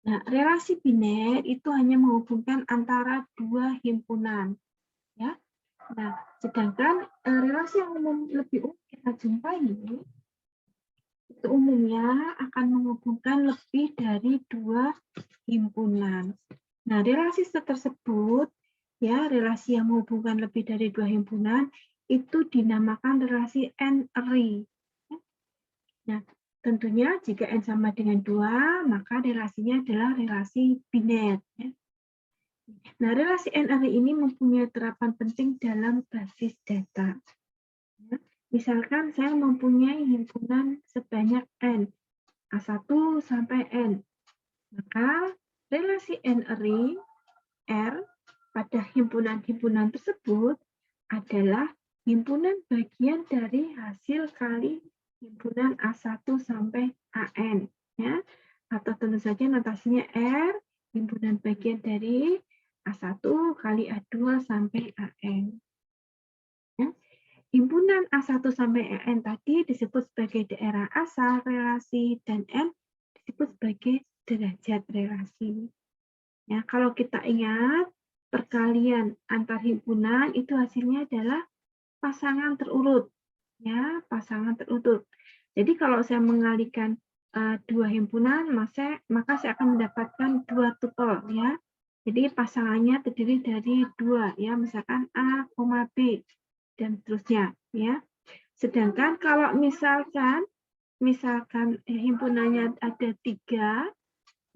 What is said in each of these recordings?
Nah, relasi biner itu hanya menghubungkan antara dua himpunan, ya. Nah, sedangkan relasi yang lebih umum kita jumpai itu umumnya akan menghubungkan lebih dari dua himpunan. Nah, relasi tersebut, ya, relasi yang menghubungkan lebih dari dua himpunan itu dinamakan relasi N-ry. Nah, tentunya jika N sama dengan 2, maka relasinya adalah relasi biner. Ya. Nah, relasi N-ry ini mempunyai terapan penting dalam basis data. Ya. Misalkan saya mempunyai himpunan sebanyak N, A1 sampai N. Maka relasi N-ry R pada himpunan-himpunan tersebut adalah himpunan bagian dari hasil kali himpunan A1 sampai AN, ya. Atau tentu saja notasinya R, himpunan bagian dari A1 kali A2 sampai AN. Ya. Himpunan A1 sampai AN tadi disebut sebagai daerah asal relasi dan N disebut sebagai derajat relasi. Ya, kalau kita ingat, perkalian antar himpunan itu hasilnya adalah pasangan terurut. Ya, pasangan terurut. Jadi kalau saya mengalikan dua himpunan, maka saya akan mendapatkan dua tupel, ya. Jadi pasangannya terdiri dari dua, ya, misalkan A, B dan seterusnya, ya. Sedangkan kalau misalkan himpunannya ada 3,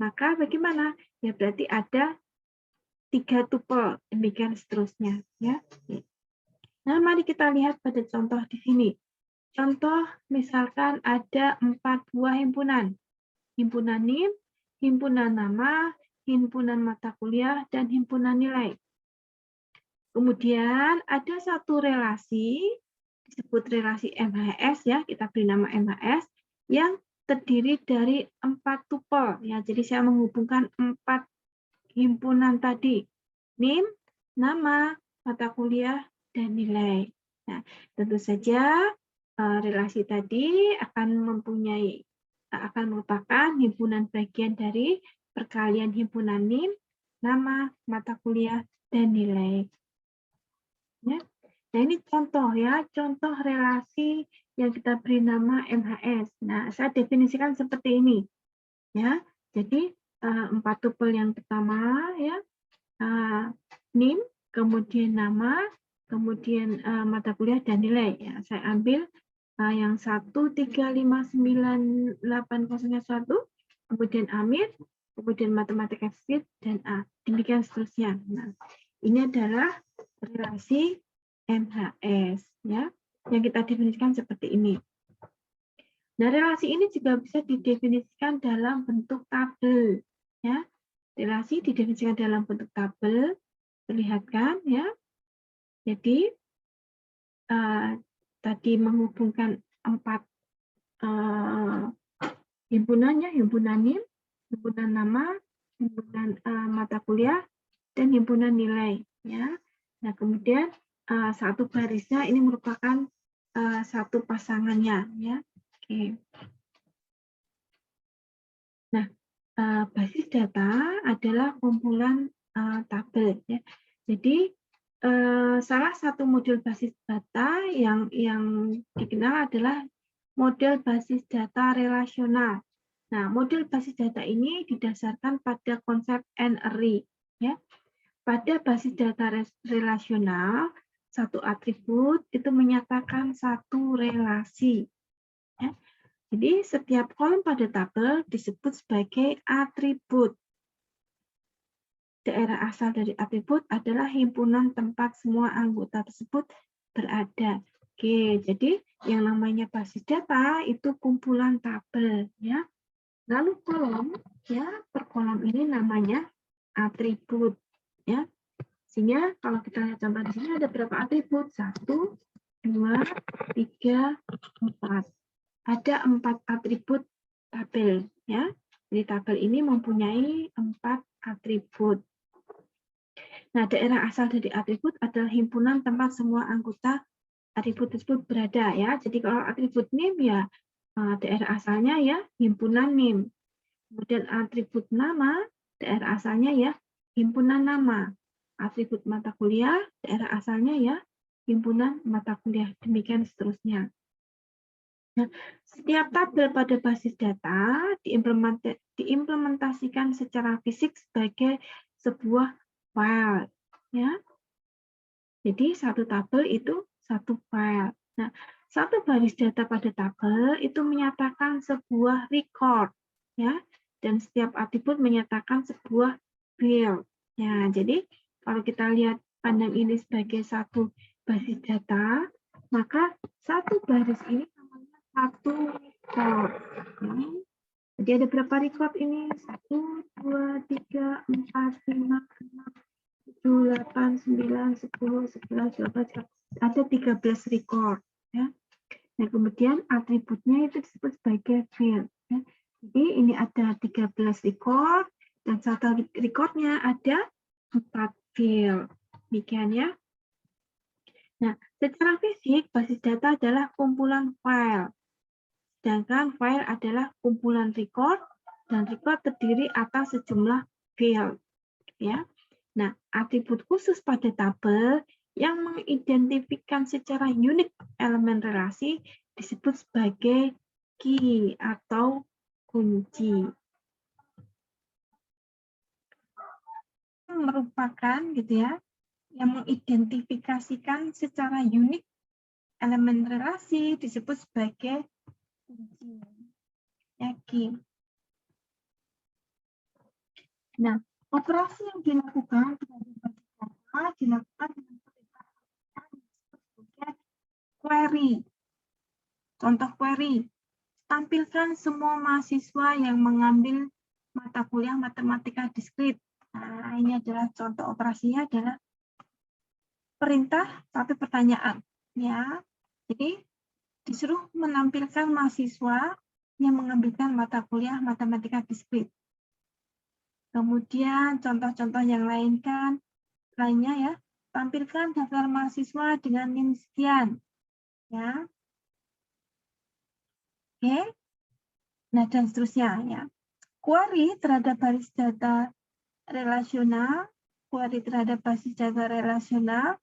maka bagaimana? Ya berarti ada 3 tupel, demikian seterusnya, ya. Nah, mari kita lihat pada contoh di sini. Contoh misalkan ada 4 buah himpunan. Himpunan NIM, himpunan nama, himpunan mata kuliah, dan himpunan nilai. Kemudian ada satu relasi, disebut relasi MHS, ya, kita beri nama MHS, yang terdiri dari 4 tupel. Ya, jadi saya menghubungkan 4 himpunan tadi, NIM, nama, mata kuliah, dan nilai. Nah, tentu saja relasi tadi akan merupakan himpunan bagian dari perkalian himpunan NIM, nama, mata kuliah, dan nilai. Ya. Nah, ini contoh, ya, contoh relasi yang kita beri nama MHS. Nah, saya definisikan seperti ini, ya. Jadi 4 tupel yang pertama, ya, NIM, kemudian nama, kemudian mata kuliah dan nilai. Ya, saya ambil yang 1359801, kemudian Amir, kemudian matematika fisik dan A. Demikian seterusnya. Nah, ini adalah relasi MHS, ya, yang kita definisikan seperti ini. Nah, relasi ini juga bisa didefinisikan dalam bentuk tabel, ya. Relasi didefinisikan dalam bentuk tabel, perlihatkan, ya. Jadi tadi menghubungkan 4 himpunannya, himpunan NIM, himpunan nama, himpunan mata kuliah, dan himpunan nilai, ya. Nah, kemudian satu barisnya ini merupakan satu pasangannya, ya. Oke. Nah, basis data adalah kumpulan tabel, ya. Jadi salah satu model basis data yang dikenal adalah model basis data relasional. Nah, model basis data ini didasarkan pada konsep N-ry, ya. Pada basis data relasional, satu atribut itu menyatakan satu relasi, ya. Jadi setiap kolom pada tabel disebut sebagai atribut. Daerah asal dari atribut adalah himpunan tempat semua anggota tersebut berada. Oke, jadi yang namanya basis data itu kumpulan tabel, ya. Lalu kolom, ya, per kolom ini namanya atribut, ya. Sehingga kalau kita lihat contoh di sini ada berapa atribut? 1, 2, 3, 4. Ada 4 atribut tabel, ya. Jadi tabel ini mempunyai 4 atribut. Nah, daerah asal dari atribut adalah himpunan tempat semua anggota atribut tersebut berada, ya. Jadi kalau atribut NIM, ya daerah asalnya, ya, himpunan NIM. Kemudian atribut nama, daerah asalnya ya, himpunan nama. Atribut mata kuliah, daerah asalnya ya, himpunan mata kuliah. Demikian seterusnya. Nah, setiap tabel pada basis data diimplementasikan secara fisik sebagai sebuah file. Ya. Jadi satu tabel itu satu file. Nah, satu baris data pada tabel itu menyatakan sebuah record, ya, dan setiap atribut menyatakan sebuah field. Ya, jadi kalau kita lihat pandang ini sebagai satu baris data, maka satu baris ini namanya satu record. Ya. Jadi ada berapa record ini? 1, 2, 3, 4, 5, 6, 7, 8, 9, 10, 11, 12, ada 13 record. Ya. Nah, kemudian atributnya itu disebut sebagai field. Ya. Jadi ini ada 13 record, dan satu recordnya ada 4 field. Demikian ya. Nah, secara fisik, basis data adalah kumpulan file. Sedangkan file adalah kumpulan record, dan record terdiri atas sejumlah field. Ya. Nah, atribut khusus pada tabel yang mengidentifikasikan secara unik elemen relasi disebut sebagai key atau kunci. Merupakan gitu ya, yang mengidentifikasikan secara unik elemen relasi disebut sebagai kunci. Ya, key. Nah, operasi yang dilakukan terhadap data dilakukan dengan perintah sebagai query. Contoh query, tampilkan semua mahasiswa yang mengambil mata kuliah matematika diskrit. Nah, ini adalah contoh operasinya adalah perintah tapi pertanyaan. Ya, jadi disuruh menampilkan mahasiswa yang mengambilkan mata kuliah matematika diskrit. Kemudian contoh-contoh yang lainnya ya, tampilkan daftar mahasiswa dengan NIM sekian. Ya. Oke. Nah, dan seterusnya ya. Query terhadap basis data relasional, query terhadap basis data relasional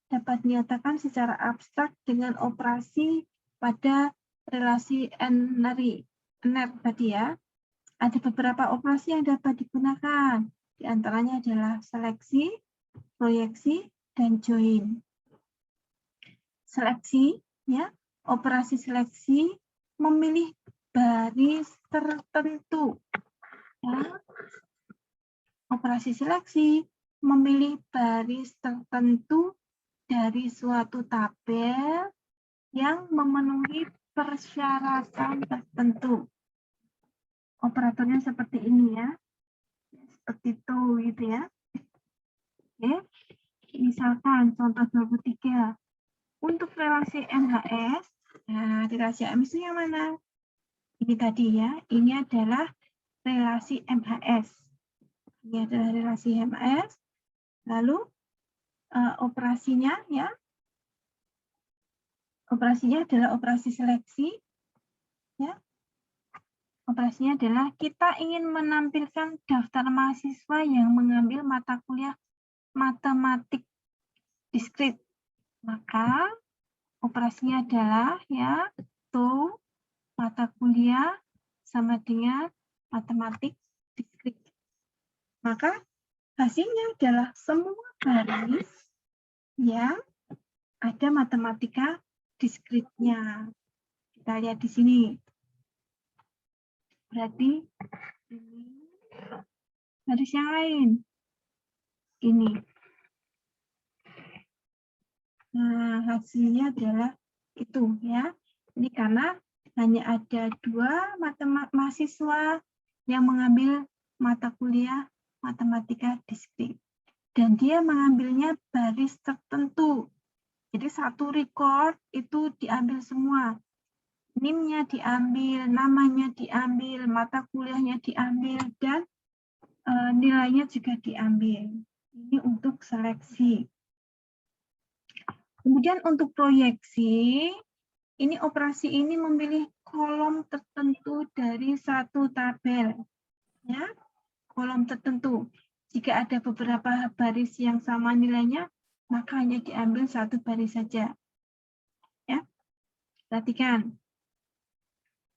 dapat dinyatakan secara abstrak dengan operasi pada relasi n-ary tadi ya. Ada beberapa operasi yang dapat digunakan. Di antaranya adalah seleksi, proyeksi, dan join. Seleksi, ya, operasi seleksi memilih baris tertentu. Ya. Operasi seleksi memilih baris tertentu dari suatu tabel yang memenuhi persyaratan tertentu. Operatornya seperti ini ya, seperti itu gitu ya. Oke, misalkan contoh 23 untuk relasi MHS. Nah, relasi MHS itu yang mana? Ini tadi ya, ini adalah relasi MHS. Ini adalah relasi MHS. Lalu operasinya ya, operasinya adalah operasi seleksi. Ya. Operasinya adalah kita ingin menampilkan daftar mahasiswa yang mengambil mata kuliah matematik diskrit. Maka operasinya adalah ya to mata kuliah sama dengan matematik diskrit. Maka hasilnya adalah semua baris yang ada matematika diskritnya. Kita lihat di sini. Berarti ini baris yang lain. Ini. Nah, hasilnya adalah itu ya. Ini karena hanya ada 2 mahasiswa yang mengambil mata kuliah matematika diskrit. Dan dia mengambilnya baris tertentu. Jadi satu record itu diambil semua. NIM-nya diambil, namanya diambil, mata kuliahnya diambil, dan nilainya juga diambil. Ini untuk seleksi. Kemudian untuk proyeksi, ini operasi ini memilih kolom tertentu dari satu tabel. ya, kolom tertentu. Jika ada beberapa baris yang sama nilainya, maka hanya diambil satu baris saja. Ya, perhatikan.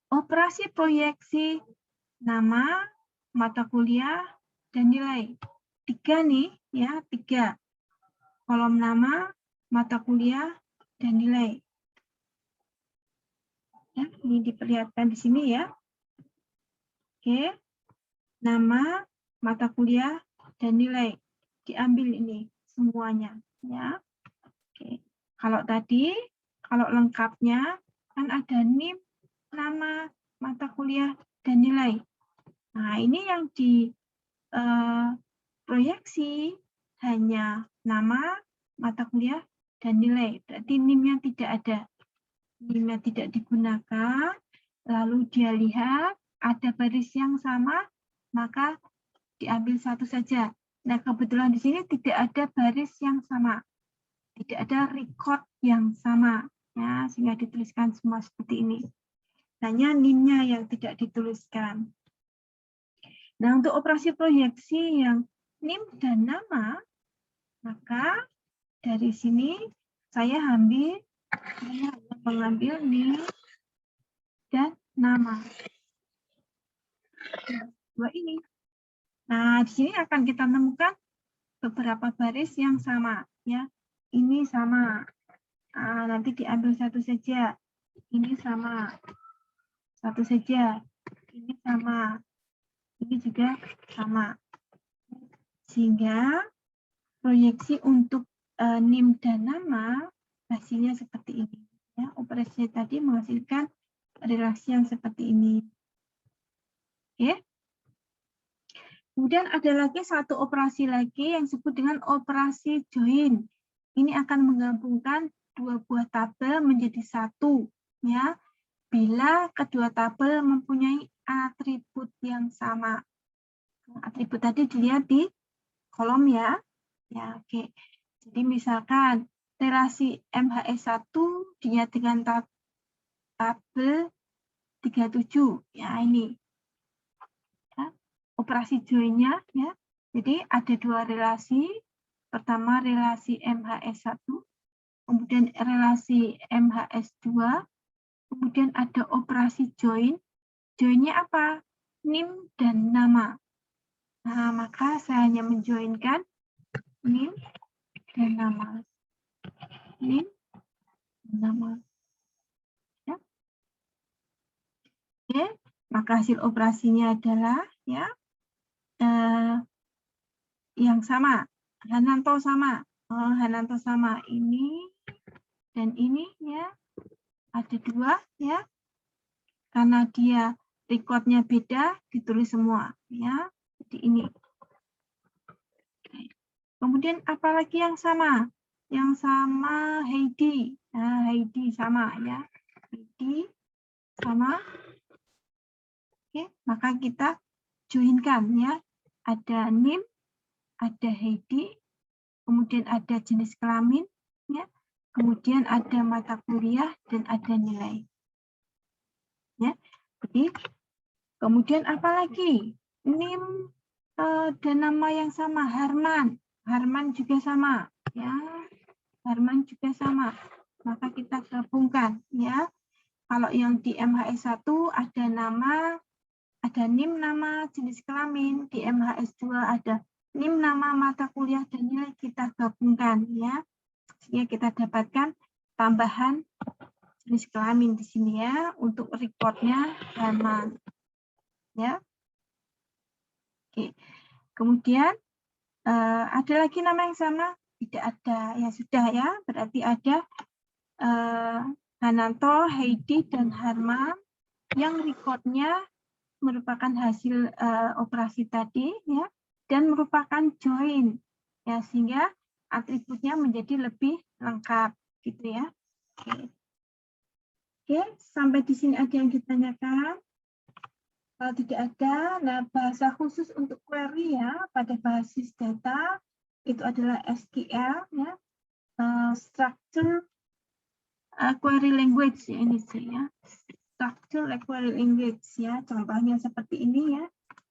Operasi proyeksi nama, mata kuliah, dan nilai. 3 nih, ya, 3. Kolom nama, mata kuliah, dan nilai. Ya, ini diperlihatkan di sini ya. Oke, nama, mata kuliah, dan nilai. Diambil ini semuanya. Ya. Oke. Kalau lengkapnya kan ada NIM, nama, mata kuliah, dan nilai. Nah, ini yang di proyeksi hanya nama, mata kuliah, dan nilai. Berarti NIM-nya tidak ada. NIM-nya tidak digunakan, lalu dia lihat ada baris yang sama, maka diambil satu saja. Nah, kebetulan di sini tidak ada baris yang sama. Tidak ada record yang sama. Ya, sehingga dituliskan semua seperti ini. Hanya NIM-nya yang tidak dituliskan. Nah, untuk operasi proyeksi yang NIM dan nama, maka dari sini saya mengambil NIM dan nama. Dua ini. Nah, di sini akan kita temukan beberapa baris yang sama. Ya, ini sama. Nah, nanti diambil satu saja. Ini sama. Satu saja. Ini sama. Ini juga sama. Sehingga proyeksi untuk NIM dan nama hasilnya seperti ini. Ya, operasi tadi menghasilkan relasi yang seperti ini. Oke. Kemudian ada lagi satu operasi lagi yang disebut dengan operasi join. Ini akan menggabungkan dua buah tabel menjadi satu, ya. Bila kedua tabel mempunyai atribut yang sama. Atribut tadi dilihat di kolom ya. Ya, oke. Jadi misalkan relasi MHS1 dilihat dengan tabel 37. Ya, ini. Ya, operasi join-nya ya. Jadi ada dua relasi. Pertama relasi MHS1, kemudian relasi MHS2, kemudian ada operasi join. Join-nya apa? NIM dan nama. Nah, maka saya hanya menjoinkan NIM dan nama. NIM dan nama. Ya. Oke, maka hasil operasinya adalah ya yang sama. Hananto sama. Hananto sama ini dan ini ya. Ada dua ya. Karena dia recordnya beda, ditulis semua ya. Jadi ini. Kemudian apalagi yang sama? Yang sama Heidi. Nah, Heidi sama ya. Heidi sama. Oke, maka kita joinkan ya. Ada NIM, ada Heidi, kemudian ada jenis kelamin ya. Kemudian ada mata kuliah dan ada nilai. Ya. Jadi kemudian apalagi? NIM dan nama yang sama Harman. Harman juga sama ya. Harman juga sama. Maka kita gabungkan ya. Kalau yang di MHS1 ada nama, ada NIM nama, jenis kelamin. Di MHS2 ada NIM nama, mata kuliah dan nilai, kita gabungkan ya. Sehingga kita dapatkan tambahan jenis kelamin di sini ya untuk recordnya Harman. Ya. Oke. Kemudian ada lagi nama yang sama? Tidak ada. Ya sudah ya. Berarti ada Hananto, Heidi, dan Harman yang recordnya merupakan hasil operasi tadi ya dan merupakan join ya sehingga atributnya menjadi lebih lengkap gitu ya. Oke. Oke, sampai di sini ada yang ditanyakan? Kalau tidak ada, nah bahasa khusus untuk query ya pada basis data itu adalah SQL ya, structure query language ya ini sih ya, structure query language ya, contohnya seperti ini ya,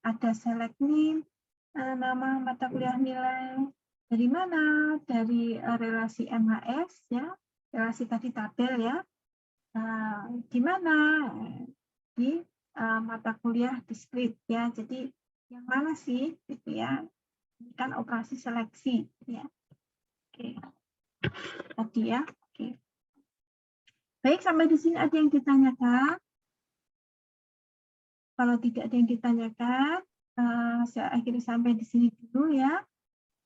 ada select name, nama mata kuliah nilai. Dari mana? Dari relasi MHS, ya, relasi tadi tabel ya. Di mana? Di mata kuliah diskrit ya. Jadi yang mana sih, gitu ya? Ini kan operasi seleksi, ya. Oke, tadi ya. Oke. Baik, sampai di sini ada yang ditanyakan? Kalau tidak ada yang ditanyakan, saya akhiri sampai di sini dulu ya.